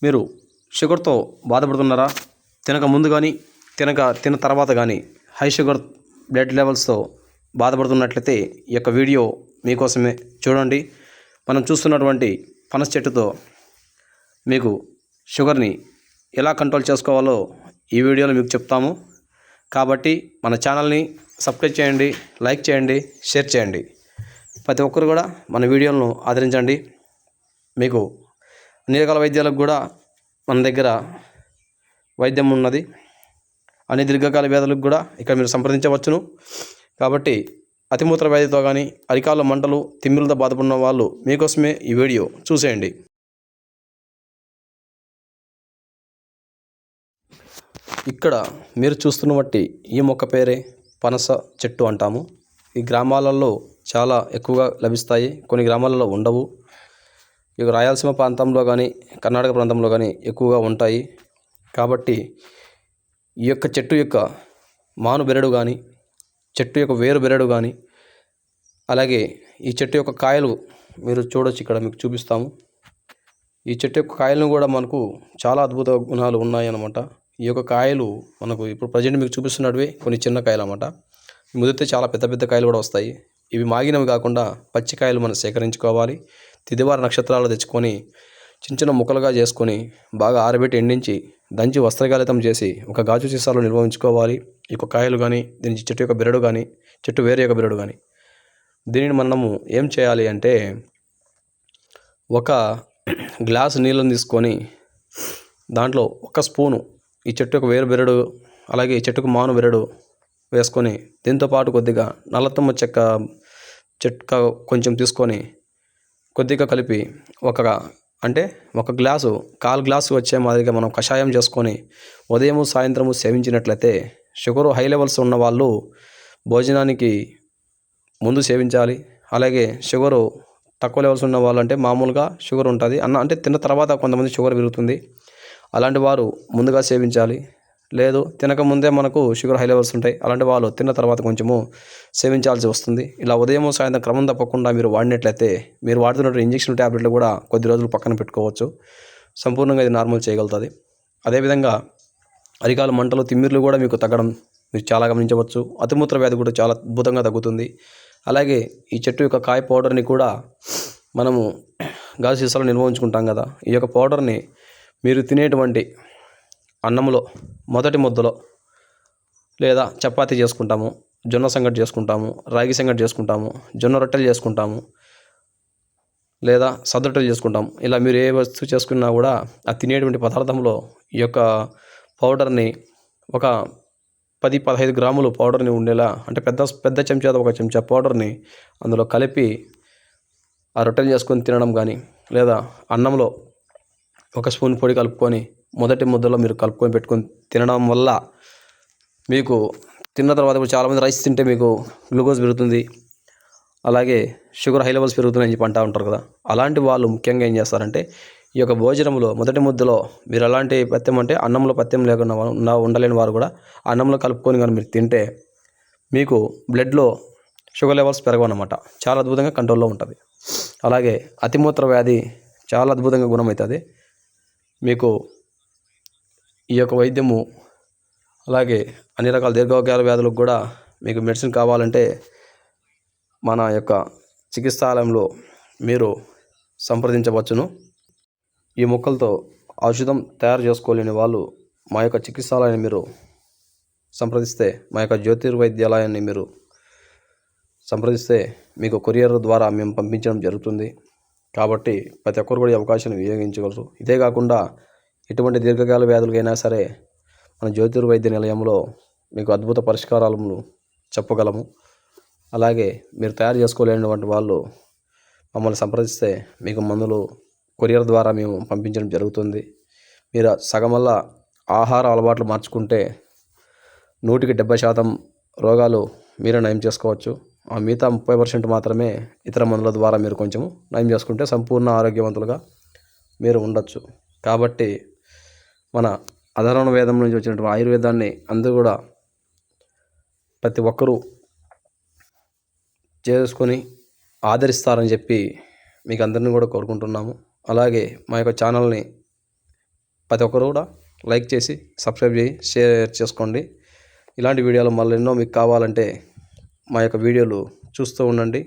మీరు షుగర్తో బాధపడుతున్నారా? తినక ముందు కానీ తిన్న తర్వాత కానీ హై షుగర్ బ్లడ్ లెవెల్స్తో బాధపడుతున్నట్లయితే ఈ యొక్క వీడియో మీకోసమే. చూడండి, మనం చూస్తున్నటువంటి పనస చెట్టుతో మీకు షుగర్ని ఎలా కంట్రోల్ చేసుకోవాలో ఈ వీడియోలో మీకు చెప్తాము. కాబట్టి మన ఛానల్ని సబ్స్క్రైబ్ చేయండి, లైక్ చేయండి, షేర్ చేయండి. ప్రతి ఒక్కరు కూడా మన వీడియోలను ఆదరించండి. మీకు అన్ని రకాల వైద్యాలకు కూడా మన దగ్గర వైద్యం ఉన్నది. అన్ని దీర్ఘకాల వ్యాధులకు కూడా ఇక్కడ మీరు సంప్రదించవచ్చును. కాబట్టి అతిమూత్ర వ్యాధితో కానీ అరికాళ్ళ మంటలు తిమ్మిరులతో బాధపడిన వాళ్ళు మీకోసమే ఈ వీడియో చూసేయండి. ఇక్కడ మీరు చూస్తున్న బట్టి ఈ మొక్క పేరే పనస చెట్టు అంటాము. ఈ గ్రామాలలో చాలా ఎక్కువగా లభిస్తాయి, కొన్ని గ్రామాలలో ఉండవు. ఇక రాయలసీమ ప్రాంతంలో కానీ కర్ణాటక ప్రాంతంలో కానీ ఎక్కువగా ఉంటాయి. కాబట్టి ఈ యొక్క చెట్టు యొక్క మాను బెరడు కానీ, చెట్టు యొక్క వేరు బెరడు కానీ, అలాగే ఈ చెట్టు యొక్క కాయలు మీరు చూడొచ్చు. ఇక్కడ మీకు చూపిస్తాము. ఈ చెట్టు యొక్క కాయలను కూడా మనకు చాలా అద్భుత గుణాలు ఉన్నాయన్నమాట. ఈ యొక్క కాయలు మనకు ఇప్పుడు ప్రజెంట్ మీకు చూపిస్తున్నవి కొన్ని చిన్న కాయలు అన్నమాట. ముదిరితే చాలా పెద్ద పెద్ద కాయలు కూడా వస్తాయి. ఇవి మాగినవి కాకుండా పచ్చికాయలు మనం సేకరించుకోవాలి. తిదివార నక్షత్రాలు తెచ్చుకొని చిన్న చిన్న ముక్కలుగా చేసుకొని బాగా ఆరబెట్టి ఎండించి దంచి వస్త్రగాలితం చేసి ఒక గాజు సీసాలో నిల్వ ఉంచుకోవాలి. ఈ యొక్క కాయలు కానీ, దీని చెట్టు యొక్క బెరడు కానీ, చెట్టు వేరే యొక్క బెరడు కానీ, దీనిని మనము ఏం చేయాలి అంటే ఒక గ్లాసు నీళ్ళని తీసుకొని దాంట్లో ఒక స్పూను ఈ చెట్టు యొక్క వేరు బెరడు, అలాగే ఈ చెట్టుకు మాను బెరడు వేసుకొని దీంతోపాటు కొద్దిగా నల్లతమ్మ చెక్క కొంచెం తీసుకొని కొద్దిగా కలిపి ఒక గ్లాసు కాలు గ్లాసు వచ్చే మాదిరిగా మనం కషాయం చేసుకొని ఉదయము సాయంత్రము సేవించినట్లయితే షుగరు హై లెవెల్స్ ఉన్న వాళ్ళు భోజనానికి ముందు సేవించాలి. అలాగే షుగరు తక్కువ లెవెల్స్ ఉన్న వాళ్ళు అంటే మామూలుగా షుగర్ ఉంటుంది అంటే తిన్న తర్వాత కొంతమంది షుగర్ పెరుగుతుంది, అలాంటి వారు ముందుగా సేవించాలి. లేదు తినకముందే మనకు షుగర్ హై లెవెల్స్ ఉంటాయి, అలాంటి వాళ్ళు తిన్న తర్వాత కొంచెము సేవించాల్సి వస్తుంది. ఇలా ఉదయం సాయంత్రం క్రమం తప్పకుండా మీరు వాడినట్లయితే మీరు వాడుతున్నటువంటి ఇంజెక్షన్ ట్యాబ్లెట్లు కూడా కొద్ది రోజులు పక్కన పెట్టుకోవచ్చు. సంపూర్ణంగా ఇది నార్మల్ చేయగలుగుతుంది. అదేవిధంగా అరికాల మంటలు తిమ్మిర్లు కూడా మీకు తగ్గడం మీరు చాలా గమనించవచ్చు. అతిమూత్ర వ్యాధి కూడా చాలా అద్భుతంగా తగ్గుతుంది. అలాగే ఈ చెట్టు యొక్క కాయ పౌడర్ని కూడా మనము గాజు సీసాలో నిల్వ ఉంచుకుంటాం కదా. ఈ యొక్క పౌడర్ని మీరు తినేటువంటి అన్నంలో మొదటి ముద్దలో, లేదా చపాతీ చేసుకుంటాము, జొన్న సంగటి చేసుకుంటాము, రాగి సంగటి చేసుకుంటాము, జొన్న రొట్టెలు చేసుకుంటాము, లేదా సద్దరొట్టెలు చేసుకుంటాము. ఇలా మీరు ఏ వస్తువు చేసుకున్నా కూడా ఆ తినేటువంటి పదార్థంలో ఈ యొక్క పౌడర్ని ఒక 10-15 గ్రాములు పౌడర్ని ఉండేలా, అంటే పెద్ద చెంచాతో ఒక చెంచా పౌడర్ని అందులో కలిపి ఆ రొట్టెలు చేసుకొని తినడం కానీ, లేదా అన్నంలో ఒక స్పూన్ పొడి కలుపుకొని మొదటి ముద్దలో మీరు కలుపుకొని పెట్టుకొని తినడం వల్ల మీకు తిన్న తర్వాత ఇప్పుడు చాలామంది రైస్ తింటే మీకు గ్లూకోజ్ పెరుగుతుంది, అలాగే షుగర్ హై లెవెల్స్ పెరుగుతున్నాయని చెప్పి అంటూ ఉంటారు కదా. అలాంటి వాళ్ళు ముఖ్యంగా ఏం చేస్తారంటే ఈ యొక్క భోజనంలో మొదటి ముద్దలో మీరు అలాంటి పథ్యం అంటే అన్నంలో పథ్యం లేకుండా ఉండలేని వారు కూడా అన్నంలో కలుపుకొని కానీ మీరు తింటే మీకు బ్లడ్లో షుగర్ లెవెల్స్ పెరగవన్నమాట. చాలా అద్భుతంగా కంట్రోల్లో ఉంటుంది. అలాగే అతిమూత్ర వ్యాధి చాలా అద్భుతంగా గుణమవుతుంది మీకు ఈ యొక్క వైద్యము. అలాగే అన్ని రకాల దీర్ఘకాల వ్యాధులకు కూడా మీకు మెడిసిన్ కావాలంటే మన యొక్క చికిత్సాలయంలో మీరు సంప్రదించవచ్చును. ఈ మొక్కలతో ఔషధం తయారు చేసుకోలేని వాళ్ళు మా యొక్క చికిత్సాలయాన్ని మీరు సంప్రదిస్తే, మా యొక్క జ్యోతిర్వైద్యాలయాన్ని మీరు సంప్రదిస్తే మీకు కొరియర్ ద్వారా మేము పంపించడం జరుగుతుంది. కాబట్టి ప్రతి ఒక్కరు కూడా ఈ అవకాశాన్ని వినియోగించగలరు. ఇదే కాకుండా ఎటువంటి దీర్ఘకాల వ్యాధులకైనా సరే మన జ్యోతిర్వైద్య నిలయంలో మీకు అద్భుత పరిష్కారాలను చెప్పగలము. అలాగే మీరు తయారు చేసుకోలేనటువంటి వాళ్ళు మమ్మల్ని సంప్రదిస్తే మీకు మందులు కొరియర్ ద్వారా మేము పంపించడం జరుగుతుంది. మీరు సగం వల్ల ఆహార అలవాట్లు మార్చుకుంటే 100% రోగాలు మీరే నయం చేసుకోవచ్చు. ఆ మిగతా 30% మాత్రమే ఇతర మందుల ద్వారా మీరు కొంచెం నయం చేసుకుంటే సంపూర్ణ ఆరోగ్యవంతులుగా మీరు ఉండొచ్చు. కాబట్టి మన అధర్వణ వేదం నుంచి వచ్చినటువంటి ఆయుర్వేదాన్ని అందరూ కూడా ప్రతి ఒక్కరూ చేసుకొని ఆదరిస్తారని చెప్పి మీకు అందరినీ కూడా కోరుకుంటున్నాము. అలాగే మా యొక్క ఛానల్ని ప్రతి ఒక్కరు కూడా లైక్ చేసి సబ్స్క్రైబ్ చేసి షేర్ చేసుకోండి. ఇలాంటి వీడియోలు మళ్ళీ ఎన్నో మీకు కావాలంటే మా యొక్క వీడియోలు చూస్తూ ఉండండి.